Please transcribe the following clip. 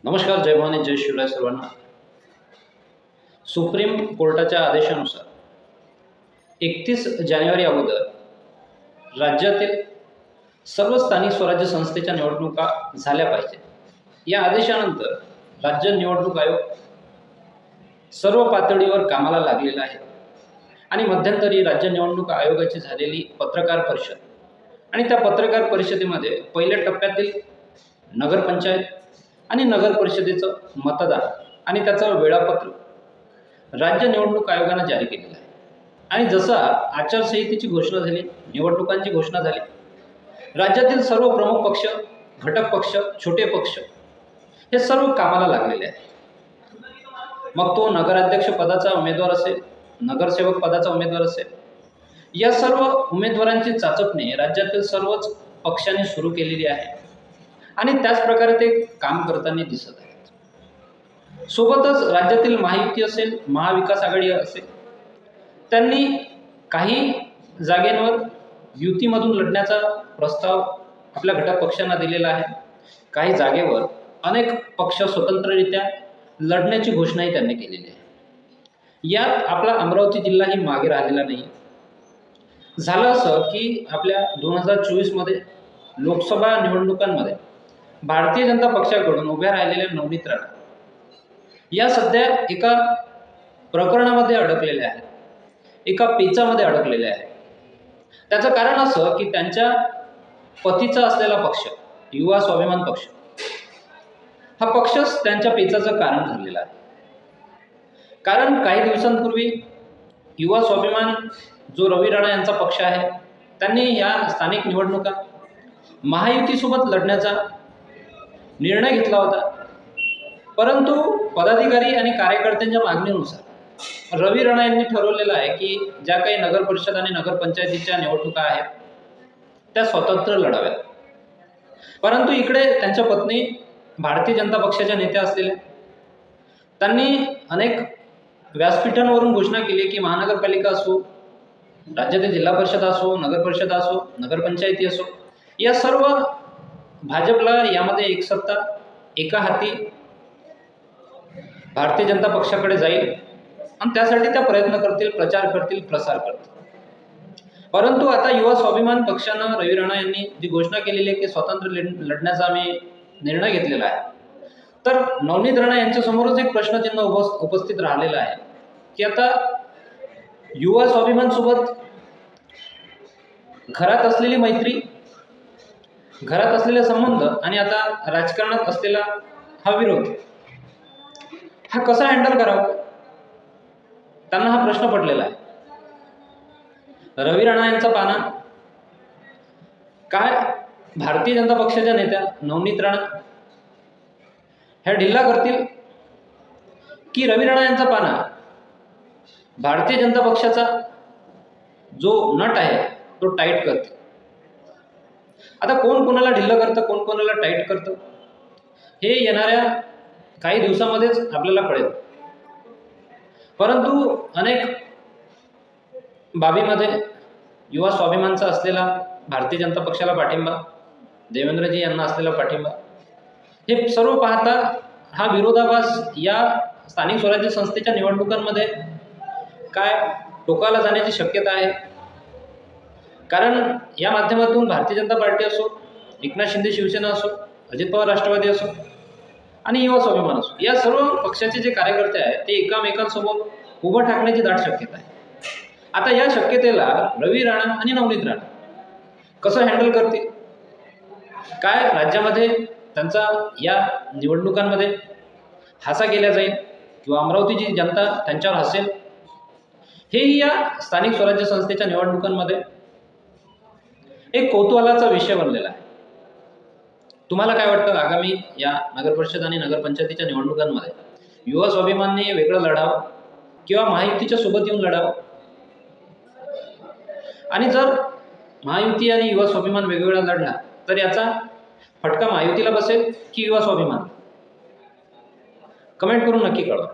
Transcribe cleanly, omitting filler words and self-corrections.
नमस्कार, जय भवानी, जय शिवराय सर्वांना. सुप्रीम कोर्टाच्या आदेशानुसार 31 जानेवारी अगोदर राज्यातील सर्व स्थानिक स्वराज्य संस्थेच्या निवडणुका झाल्या पाहिजे. या आदेशानंतर राज्य निवडणूक आयोग सर्व पातळीवर कामाला लागलेला आहे आणि मध्यंतरी राज्य निवडणूक आयोगाची झालेली पत्रकार परिषद आणि त्या पत्रकार परिषदेमध्ये पहिल्या टप्प्यातील नगरपंचायत आणि नगर परिषदेचं मतदान आणि त्याचं वेळापत्रक राज्य निवडणूक आयोगानं जारी केलेलं आहे. आणि जसा आचारसंहितेची घोषणा झाली, निवडणुकांची घोषणा झाली, राज्यातील सर्व प्रमुख पक्ष, घटक पक्ष, छोटे पक्ष हे सर्व कामाला लागलेले आहेत. मग तो नगराध्यक्ष पदाचा उमेदवार असेल, नगरसेवक पदाचा उमेदवार असेल, या सर्व उमेदवारांची चाचपणी राज्यातील सर्वच पक्षांनी सुरू केलेली आहे आणि त्याच प्रकारे ते काम करताना दिसत आहेत. सोबतच राज्यातील महायुती असेल, महाविकास आघाडी असेल, त्यांनी काही जागेंवर युतीमधून लढण्याचा प्रस्ताव आपल्या घटक पक्षांना दिलेला आहे. काही जागेवर अनेक पक्ष स्वतंत्ररित्या लढण्याची घोषणाही त्यांनी केलेली आहे. यात आपला अमरावती जिल्हाही मागे राहिलेला नाही. झालं असं की आपल्या 2024मध्ये लोकसभा निवडणुकांमध्ये भारतीय जनता पक्षाकडून उभ्या राहिलेल्या नवनीत राणा या सध्या एका प्रकरणामध्ये अडकलेल्या आहेत, एका पेचामध्ये अडकलेल्या आहेत. त्याचं कारण असं की त्यांच्या पतीचा असलेला पक्ष, युवा स्वाभिमान पक्ष, हा पक्षच त्यांच्या पेचाचं कारण ठरलेला आहे. कारण काही दिवसांपूर्वी युवा स्वाभिमान जो रवी राणा यांचा पक्ष आहे, त्यांनी या स्थानिक निवडणुका महायुतीसोबत लढण्याचा निर्णय घेतला होता. परंतु पदाधिकारी आणि कार्यकर्त्यांच्या मागणीनुसार रवी राणा यांनी ठरवलेलं आहे की ज्या काही नगर परिषद आणि नगरपंचायतीच्या निवडणुका आहेत त्या स्वतंत्र लढाव्यात. परंतु इकडे त्यांच्या पत्नी भारतीय जनता पक्षाच्या नेत्या असलेल्या त्यांनी अनेक व्यासपीठांवरून घोषणा केली की महानगरपालिका असो, राज्यातील जिल्हा परिषद असो, नगर परिषद असो, नगरपंचायती असो, या सर्व भाजपला यामध्ये एक सत्ता एका हाती भारतीय जनता पक्षाकडे जाईल आणि त्यासाठी त्या प्रयत्न करतील, प्रचार करतील, प्रसार करतील. परंतु आता युवा स्वाभिमान पक्षानं रवी राणा यांनी जी घोषणा केलेली आहे की स्वतंत्र लढण्याचा आम्ही निर्णय घेतलेला आहे, तर नवनीत राणा यांच्यासमोरच एक प्रश्नचिन्ह उपस्थित राहिलेलं आहे की आता युवा स्वाभिमान सोबत घरात असलेली मैत्री, घरात असलेले संबंध आणि आता राजकारणात असलेला हा विरोध, हा कसा हँडल करावा, त्यांना हा प्रश्न पडलेला आहे. रवी राणा यांचा पाना काय भारतीय जनता पक्षाच्या नेत्या नवनीत राणा ह्या ढिल्ला करतील की रवी राणा यांचा पाना भारतीय जनता पक्षाचा जो नट आहे तो टाईट करतील. आता कोण कोणाला ढिल्लं करतं, कोण कोणाला टाईट करतं, हे येणाऱ्या काही दिवसामध्येच आपल्याला कळेल. परंतु अनेक बाबीमध्ये युवा स्वाभिमानचा असलेला भारतीय जनता पक्षाला पाठिंबा, देवेंद्रजी यांना असलेला पाठिंबा, हे सर्व पाहता हा विरोधाभास या स्थानिक स्वराज्य संस्थेच्या निवडणुकांमध्ये काय टोकाला जाण्याची शक्यता आहे. कारण या माध्यमातून भारतीय जनता पार्टी असो, एकनाथ शिंदे शिवसेना असो, अजित पवार राष्ट्रवादी असो आणि युवा स्वाभिमान असो, या सर्व पक्षाचे जे कार्यकर्ते आहेत ते एकामेकांसमोर उभं ठाकण्याची दाट शक्यता आहे. आता या शक्यतेला रवी राणा आणि नवनीत राणा कसं हँडल करतील, काय राज्यामध्ये त्यांचा या निवडणुकांमध्ये हासा केला जाईल किंवा अमरावतीची जनता त्यांच्यावर हसेल, हेही या स्थानिक स्वराज्य संस्थेच्या निवडणुकांमध्ये एक कौतूहलाचा विषय बनलेला आहे. तुम्हाला काय वाटतं, आगामी या नगरपरिषद आणि नगरपंचायतीच्या निवडणुकांमध्ये युवा स्वाभिमानने वेगळं लढावं किंवा महायुतीच्या सोबत येऊन लढावं? आणि जर महायुती आणि युवा स्वाभिमान वेगवेगळा लढला तर याचा फटका महायुतीला बसेल की युवा स्वाभिमान? कमेंट करून नक्की कळवा.